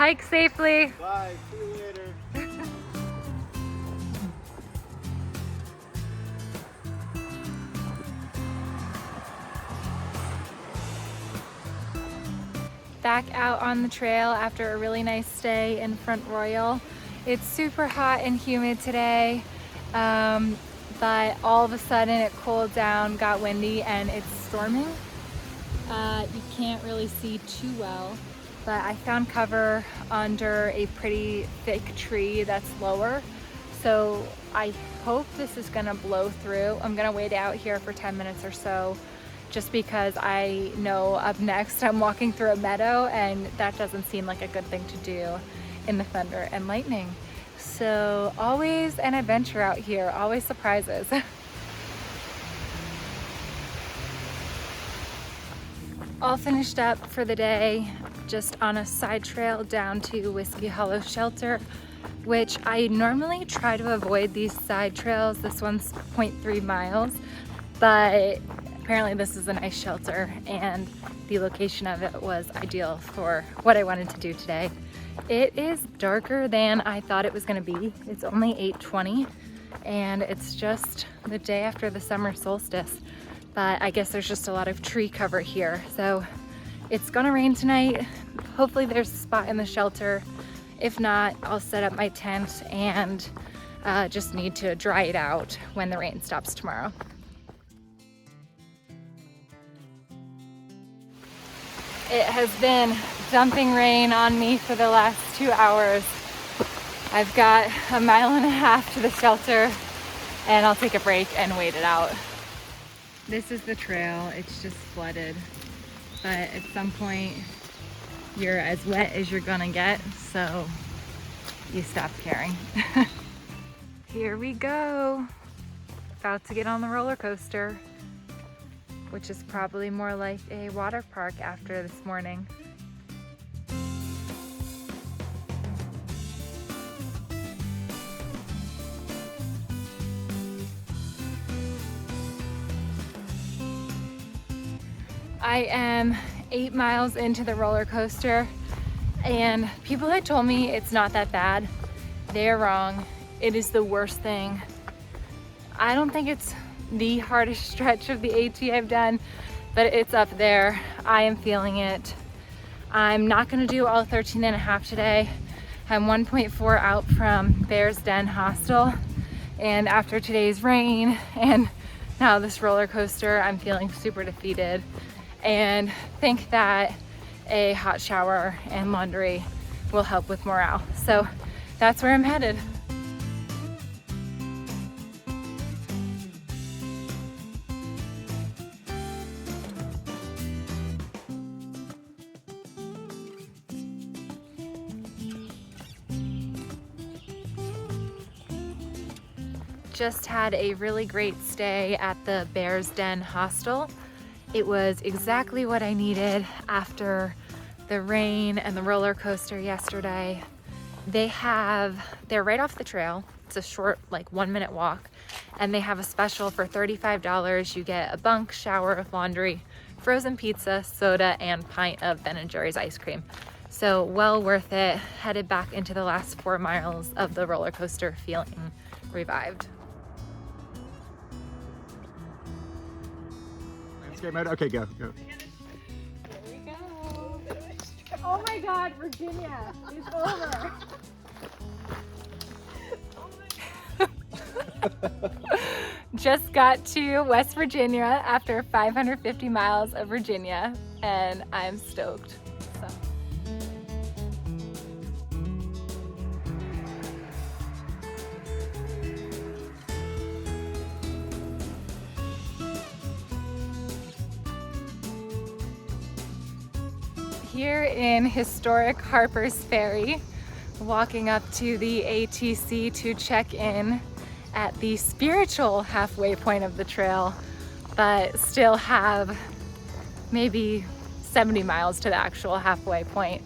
Hike safely. Bye. See you later. Back out on the trail after a really nice stay in Front Royal. It's super hot and humid today, but all of a sudden it cooled down, got windy, and it's storming. You can't really see too well, but I found cover under a pretty thick tree that's lower. So I hope this is gonna blow through. I'm gonna wait out here for 10 minutes or so, just because I know up next I'm walking through a meadow and that doesn't seem like a good thing to do in the thunder and lightning. So always an adventure out here, always surprises. All finished up for the day, just on a side trail down to Whiskey Hollow Shelter, which I normally try to avoid these side trails. This one's 0.3 miles, but apparently this is a nice shelter and the location of it was ideal for what I wanted to do today. It is darker than I thought it was gonna be. It's only 8:20 and it's just the day after the summer solstice, but I guess there's just a lot of tree cover here. So it's gonna rain tonight. Hopefully there's a spot in the shelter. If not, I'll set up my tent and just need to dry it out when the rain stops tomorrow. It has been dumping rain on me for the last 2 hours. I've got 1.5 miles to the shelter and I'll take a break and wait it out. This is the trail. It's just flooded, but at some point you're as wet as you're gonna get, so you stop caring. Here we go. About to get on the roller coaster, which is probably more like a water park after this morning. I am 8 miles into the roller coaster and people had told me it's not that bad. They're wrong. It is the worst thing. I don't think it's the hardest stretch of the AT I've done, but it's up there. I am feeling it. I'm not gonna do all 13.5 today. I'm 1.4 out from Bear's Den Hostel, and after today's rain and now this roller coaster, I'm feeling super defeated and think that a hot shower and laundry will help with morale. So that's where I'm headed. Just had a really great stay at the Bear's Den Hostel. It was exactly what I needed after the rain and the roller coaster yesterday. They're right off the trail. It's a short, like 1-minute walk, and they have a special for $35. You get a bunk, shower, laundry, frozen pizza, soda, and pint of Ben & Jerry's ice cream. So well worth it. Headed back into the last 4 miles of the roller coaster feeling revived. Mode. Okay, go. Here we go. Oh my God, Virginia is over. Just got to West Virginia after 550 miles of Virginia, and I'm stoked. So. Here in historic Harper's Ferry, walking up to the ATC to check in at the spiritual halfway point of the trail, but still have maybe 70 miles to the actual halfway point.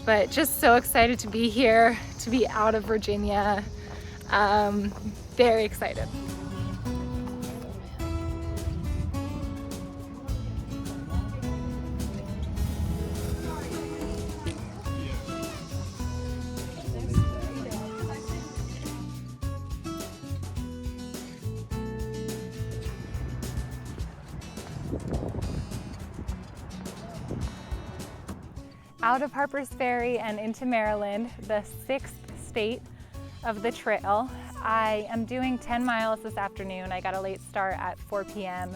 But just so excited to be here, to be out of Virginia. Very excited. out of Harper's Ferry and into Maryland, the 6th state of the trail. I am doing 10 miles this afternoon. I got a late start at 4 p.m.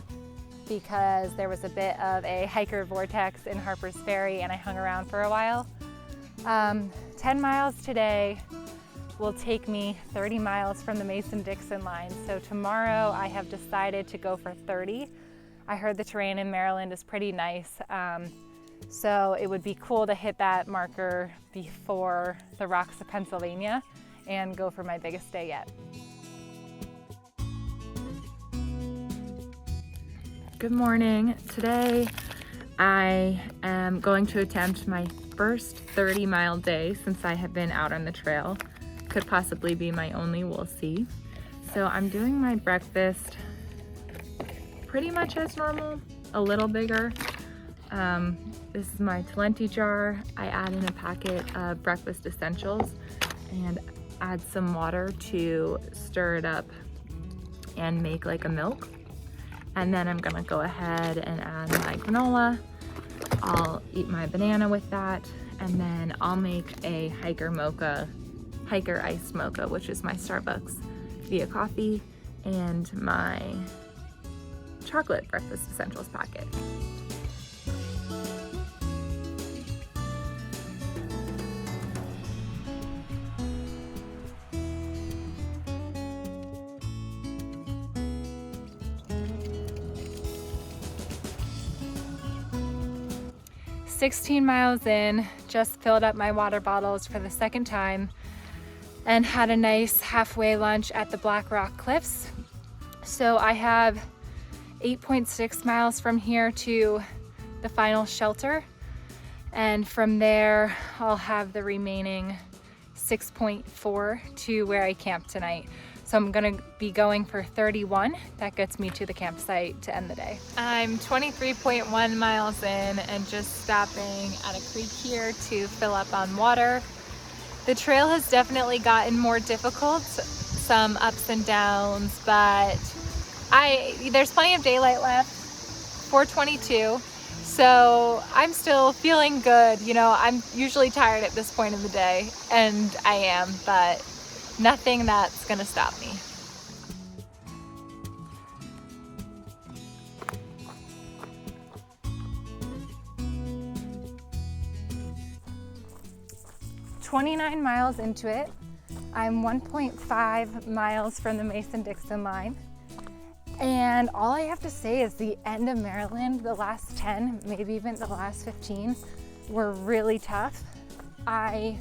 because there was a bit of a hiker vortex in Harper's Ferry and I hung around for a while. 10 miles today will take me 30 miles from the Mason Dixon Line. So tomorrow I have decided to go for 30. I heard the terrain in Maryland is pretty nice. So it would be cool to hit that marker before the rocks of Pennsylvania and go for my biggest day yet. Good morning. Today I am going to attempt my first 30-mile day since I have been out on the trail. Could possibly be my only, we'll see. So I'm doing my breakfast pretty much as normal, a little bigger. This is my Talenti jar. I add in a packet of breakfast essentials and add some water to stir it up and make like a milk. And then I'm gonna go ahead and add my granola. I'll eat my banana with that, and then I'll make a hiker iced mocha, which is my Starbucks via coffee, and my chocolate breakfast essentials packet. "16 miles in, just filled up my water bottles for the second time and had a nice halfway lunch at the Black Rock Cliffs. So I have 8.6 miles from here to the final shelter, and from there I'll have the remaining 6.4 to where I camp tonight. So I'm gonna be going for 31. That gets me to the campsite to end the day. I'm 23.1 miles in and just stopping at a creek here to fill up on water. The trail has definitely gotten more difficult, some ups and downs, but there's plenty of daylight left, 4:22. So I'm still feeling good. You know, I'm usually tired at this point in the day, and I am, but nothing that's gonna stop me. "29 miles into it. I'm 1.5 miles from the Mason Dixon Line. And all I have to say is the end of Maryland, the last 10, maybe even the last 15, were really tough. I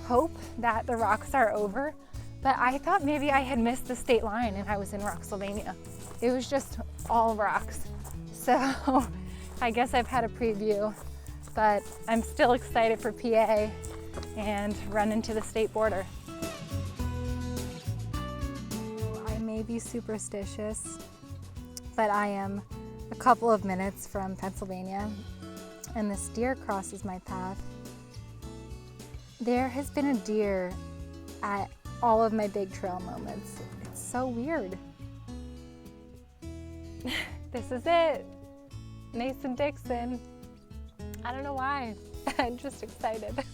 hope that the rocks are over, but I thought maybe I had missed the state line and I was in Rocksylvania. It was just all rocks. So I guess I've had a preview, but I'm still excited for PA and running to the state border. I may be superstitious, but I am a couple of minutes from Pennsylvania and this deer crosses my path. There has been a deer at all of my big trail moments. It's so weird. This is it. Mason Dixon. I don't know why. I'm just excited.